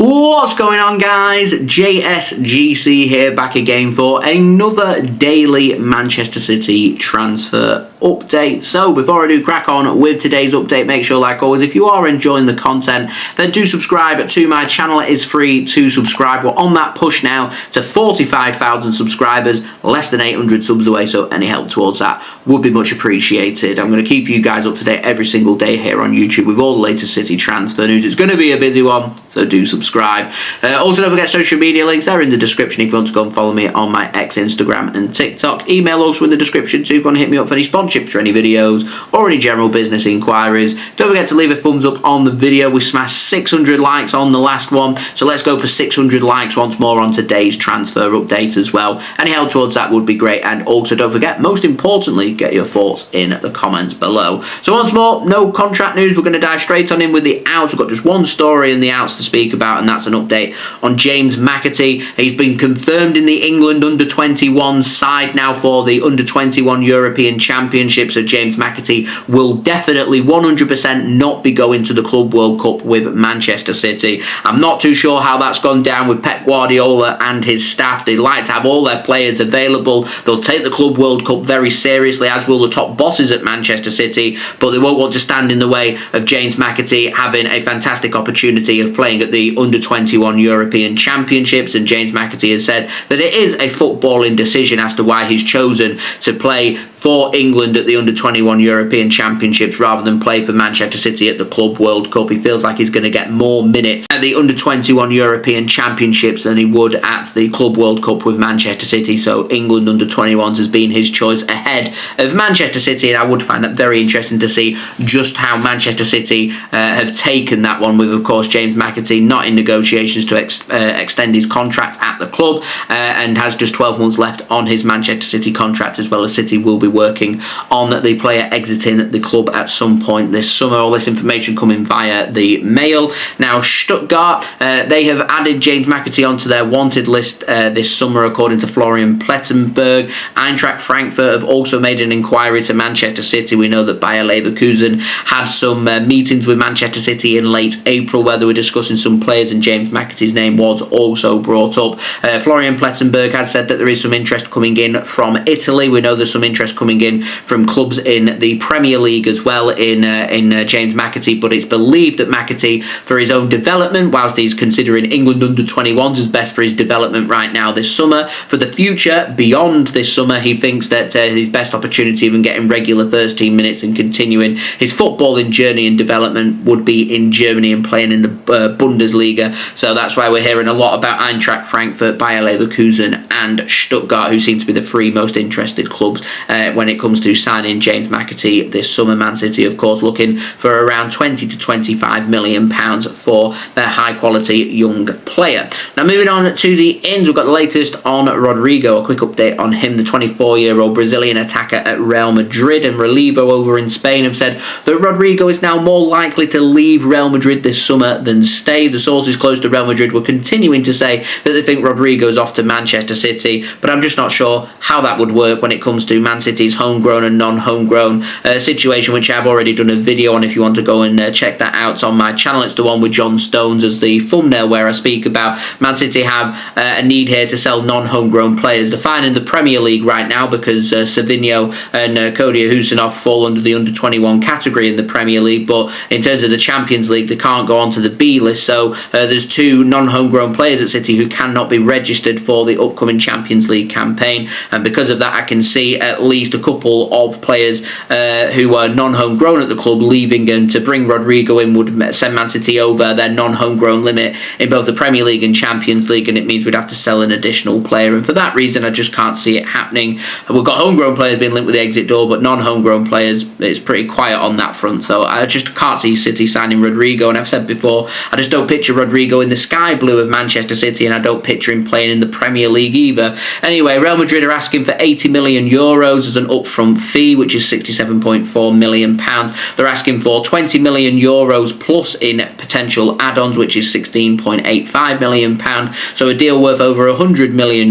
What's going on, guys? JSGC here, back again for another daily Manchester City transfer update. So before I do crack on with today's update, make sure, like always, if you are enjoying the content, then do subscribe to my channel. It is free to subscribe. We're on that push now to 45,000 subscribers, less than 800 subs away, so any help towards that would be much appreciated. I'm going to keep you guys up to date every single day here on YouTube with all the latest City transfer news. It's going to be a busy one, so do subscribe. Also, don't forget social media links are in the description if you want to go and follow me on my X, Instagram and TikTok. Email also in the description too if you want to hit me up for any sponsorships for any videos or any general business inquiries. Don't forget to leave a thumbs up on the video. We smashed 600 likes on the last one, so let's go for 600 likes once more on today's transfer update as well. Any help towards that would be great. And also don't forget, most importantly, get your thoughts in the comments below. So once more, no contract news. We're going to dive straight on in with the outs. We've got just one story in the outs to speak about, and that's an update on James McAtee. He's been confirmed in the England under-21 side now for the under-21 European Championship, so James McAtee will definitely 100% not be going to the Club World Cup with Manchester City. I'm not too sure how that's gone down with Pep Guardiola and his staff. They like to have all their players available. They'll take the Club World Cup very seriously, as will the top bosses at Manchester City, but they won't want to stand in the way of James McAtee having a fantastic opportunity of playing at the under-21 European Championships. And James McAtee has said that it is a footballing decision as to why he's chosen to play for England at the under-21 European Championships rather than play for Manchester City at the Club World Cup. He feels like he's going to get more minutes at the under-21 European Championships than he would at the Club World Cup with Manchester City, so England under-21s has been his choice ahead of Manchester City, and I would find that very interesting to see just how Manchester City have taken that one, with, of course, James McAtee not in negotiations to extend his contract at the club and has just 12 months left on his Manchester City contract, as well as City will be working on the player exiting the club at some point this summer. All this information coming via the Mail. Now, Stuttgart, they have added James McAtee onto their wanted list this summer, according to Florian Plettenberg. Eintracht Frankfurt have also made an inquiry to Manchester City. We know that Bayer Leverkusen had some meetings with Manchester City in late April where they were discussing some players, and James McAtee's name was also brought up. Florian Plettenberg has said that there is some interest coming in from Italy. We know there's some interest coming in from clubs in the Premier League as well in James McAtee, but it's believed that McAtee, for his own development, whilst he's considering England under-21s as best for his development right now this summer, for the future beyond this summer, he thinks that his best opportunity of getting regular first team minutes and continuing his footballing journey and development would be in Germany and playing in the Bundesliga. So that's why we're hearing a lot about Eintracht Frankfurt, Bayer Leverkusen and Stuttgart, who seem to be the three most interested clubs when it comes to signing James McAtee this summer. Man City, of course, looking for around £20 to £25 million for their high-quality young player. Now, moving on to the ins, we've got the latest on Rodrygo. A quick update on him. The 24-year-old Brazilian attacker at Real Madrid and Relevo over in Spain have said that Rodrygo is now more likely to leave Real Madrid this summer than stay. The sources close to Real Madrid were continuing to say that they think Rodrygo's off to Manchester City, but I'm just not sure how that would work when it comes to Man City's homegrown and non-homegrown situation, which I've already done a video on. If you want to go and check that out on my channel, it's the one with John Stones as the thumbnail, where I speak about Man City have a need here to sell non-homegrown players. They're fine in the Premier League right now because Savinho and Kodia Husinov fall under the under-21 category in the Premier League, but in terms of the Champions League, they can't go onto the B list, so there's two non-homegrown players at City who cannot be registered for the upcoming Champions League campaign, and because of that, I can see at least a couple of players who are non-homegrown at the club leaving, and to bring Rodrygo in would send Man City over their non-homegrown limit in both the Premier League and Champions League, and it means we'd have to sell an additional player, and for that reason I just can't see it happening. We've got homegrown players being linked with the exit door, but non-homegrown players, it's pretty quiet on that front, so I just can't see City signing Rodrygo. And I've said before, I just don't picture Rodrygo in the sky blue of Manchester City, and I don't picture him playing in the Premier League either. Anyway, Real Madrid are asking for €80 million as an upfront fee, which is £67.4 million. They're asking for €20 million plus in potential add-ons, which is £16.85 million. So a deal worth over €100 million,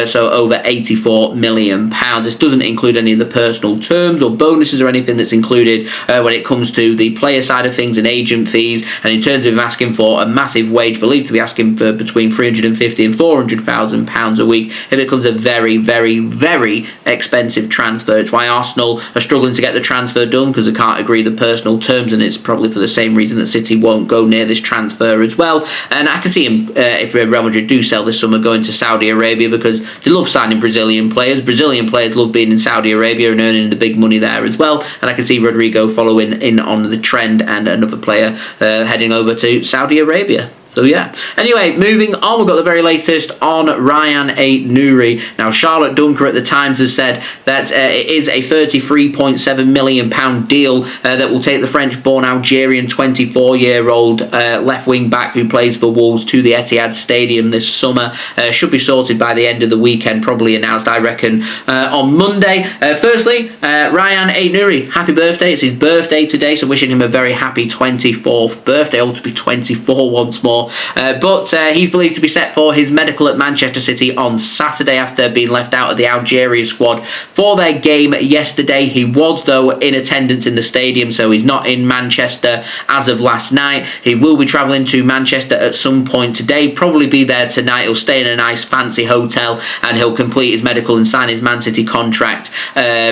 so over £84 million. This doesn't include any of the personal terms or bonuses or anything that's included when it comes to the player side of things and agent fees. And in terms of him asking for a massive wage, believed to be asking for between £350,000 and £400,000 a week, it becomes a very, very, very expensive transfer. It's why Arsenal are struggling to get the transfer done, because they can't agree the personal terms, and it's probably for the same reason that City won't go near this transfer as well. And I can see him, if Real Madrid do sell this summer, going to Saudi Arabia, because they love signing Brazilian players. Brazilian players love being in Saudi Arabia and earning the big money there as well. And I can see Rodrygo following in on the trend, and another player heading over to Saudi Arabia. So yeah. Anyway, moving on, we've got the very latest on Rayan Ait-Nouri. Now, Charlotte Duncker at The Times has said that it is a £33.7 million deal that will take the French-born Algerian 24-year-old left wing-back who plays for Wolves to the Etihad Stadium this summer. Should be sorted by the end of the weekend, probably announced, I reckon, on Monday. Firstly, Rayan Ait-Nouri, happy birthday. It's his birthday today, so wishing him a very happy 24th birthday. Ought to be 24 once more. But he's believed to be set for his medical at Manchester City on Saturday after being left out of the Algeria squad for their game yesterday. He was, though, in attendance in the stadium, so he's not in Manchester as of last night. He will be travelling to Manchester at some point today, probably be there tonight. He'll stay in a nice fancy hotel, and he'll complete his medical and sign his Man City contract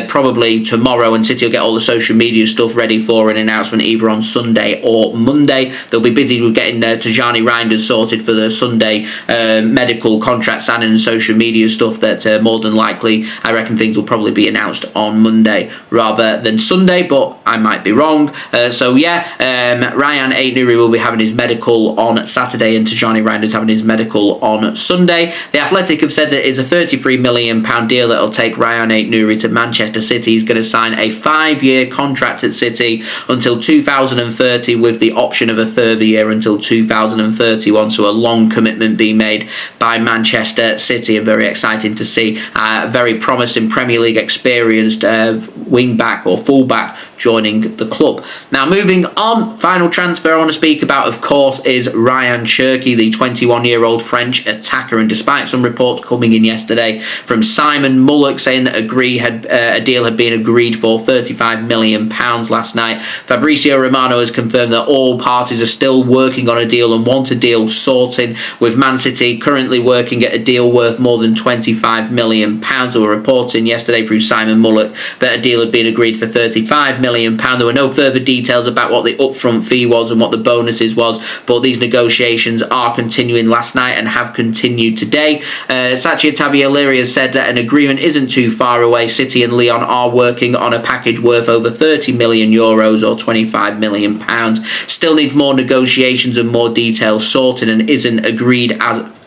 probably tomorrow, and City will get all the social media stuff ready for an announcement either on Sunday or Monday. They'll be busy with getting Tijani Reinders sorted for the Sunday medical contract signing and social media stuff that more than likely, I reckon things will probably be announced on Monday rather than Sunday, but I might be wrong. So yeah, Rayan Ait-Nouri will be having his medical on Saturday, and Tijani Reinders having his medical on Sunday. The Athletic have said that it's a £33 million deal that will take Rayan Ait-Nouri to Manchester City. He's going to sign a 5-year contract at City until 2030 with the option of a further year until 2031, so a long commitment being made by Manchester City, and very exciting to see a very promising Premier League experienced wing-back or full-back joining the club. Now, moving on, final transfer I want to speak about, of course, is Rayan Cherki, the 21-year-old French attacker, and despite some reports coming in yesterday from Simon Mullock saying that a deal had been agreed for £35 million last night, Fabrizio Romano has confirmed that all parties are still working on a deal and want a deal sorting, with Man City currently working at a deal worth more than £25 million. They were reporting yesterday through Simon Mullock that a deal had been agreed for £35 million. There were no further details about what the upfront fee was and what the bonuses was, but these negotiations are continuing last night and have continued today. Sacha Tavolieri has said that an agreement isn't too far away. City and Lyon are working on a package worth over €30 million or £25 million. Still needs more negotiations and more details sorted and isn't agreed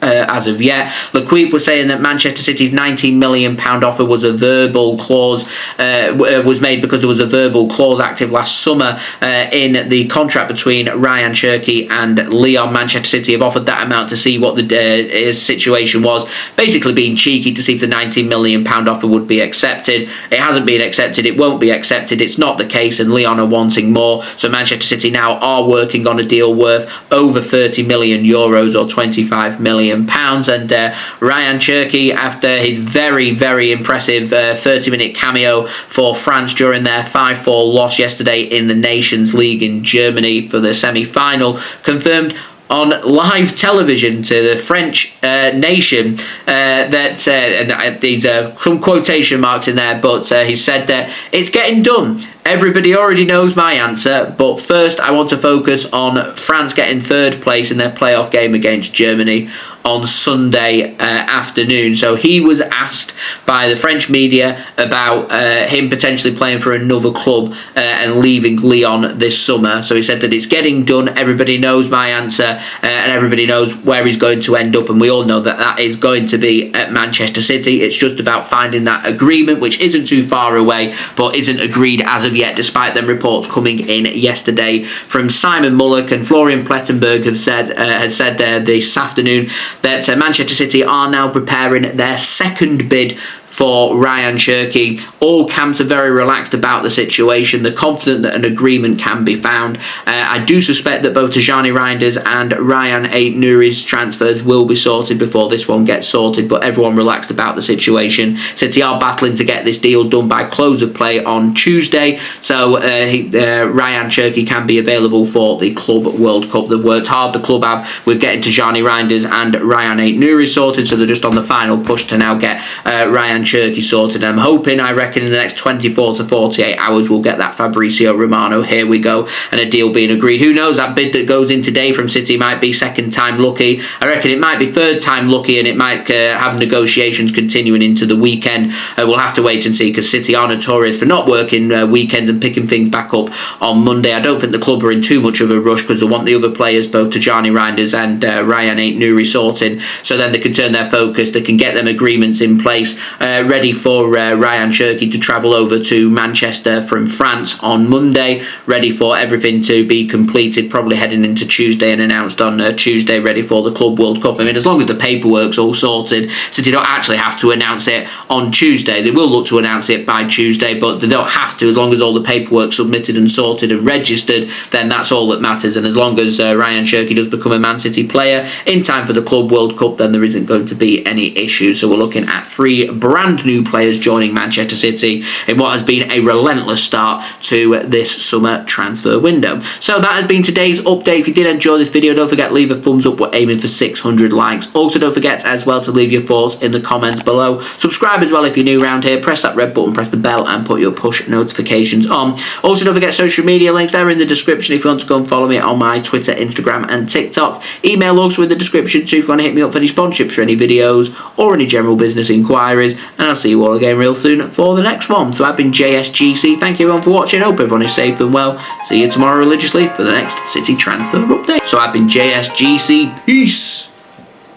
as of yet. L'Equipe was saying that Manchester City's £19 million offer was a verbal clause, was made because there was a verbal clause active last summer in the contract between Rayan Cherki and Lyon. Manchester City have offered that amount to see what the situation was, basically being cheeky to see if the £19 million offer would be accepted. It hasn't been accepted, it won't be accepted, it's not the case, and Lyon are wanting more, so Manchester City now are working on a deal worth over €30 million or £25 million. And Rayan Cherki, after his very, very impressive 30-minute cameo for France during their 5-4 loss yesterday in the Nations League in Germany for the semi-final, confirmed on live television to the French nation that, and these are some quotation marks in there, but he said that it's getting done. Everybody already knows my answer, but first I want to focus on France getting third place in their playoff game against Germany on Sunday afternoon. So he was asked by the French media about him potentially playing for another club and leaving Lyon this summer. So he said that it's getting done, everybody knows my answer, and everybody knows where he's going to end up, and we all know that that is going to be at Manchester City. It's just about finding that agreement, which isn't too far away, but isn't agreed as of yet, despite them reports coming in yesterday from Simon Mullock. And Florian Plettenberg has said this afternoon that Manchester City are now preparing their second bid for Rayan Cherki. All camps are very relaxed about the situation. They're confident that an agreement can be found. I do suspect that both Tijani Reinders and Rayan Ait-Nouri's transfers will be sorted before this one gets sorted, but everyone relaxed about the situation. City are battling to get this deal done by close of play on Tuesday, so Rayan Cherki can be available for the Club World Cup. They've worked hard, the club have, with getting Tijani Reinders and Rayan Ait-Nouri sorted, so they're just on the final push to now get Rayan Cherki sorted. I'm hoping, I reckon in the next 24 to 48 hours we'll get that Fabrizio Romano, here we go, and a deal being agreed. Who knows, that bid that goes in today from City might be second time lucky. I reckon it might be third time lucky, and it might have negotiations continuing into the weekend. We'll have to wait and see, because City are notorious for not working weekends and picking things back up on Monday. I don't think the club are in too much of a rush, because they want the other players, both Tijani Reinders and Rayan Ait-Nouri, sorting, so then they can turn their focus, they can get them agreements in place, ready for Rayan Cherki to travel over to Manchester from France on Monday, ready for everything to be completed, probably heading into Tuesday and announced on Tuesday, ready for the Club World Cup. I mean, as long as the paperwork's all sorted, City don't actually have to announce it on Tuesday. They will look to announce it by Tuesday, but they don't have to. As long as all the paperwork's submitted and sorted and registered, then that's all that matters. And as long as Rayan Cherki does become a Man City player in time for the Club World Cup, then there isn't going to be any issues. So we're looking at 3 brand new players joining Manchester City in what has been a relentless start to this summer transfer window. So that has been today's update. If you did enjoy this video, don't forget to leave a thumbs up. We're aiming for 600 likes. Also, don't forget as well to leave your thoughts in the comments below. Subscribe as well if you're new around here. Press that red button, press the bell, and put your push notifications on. Also, don't forget social media links. They're in the description if you want to go and follow me on my Twitter, Instagram, and TikTok. Email also in the description too if you want to hit me up for any sponsorships for any videos or any general business inquiries. And I'll see you all again real soon for the next one. So I've been JSGC. Thank you everyone for watching. Hope everyone is safe and well. See you tomorrow religiously for the next City transfer update. So I've been JSGC. Peace.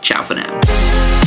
Ciao for now.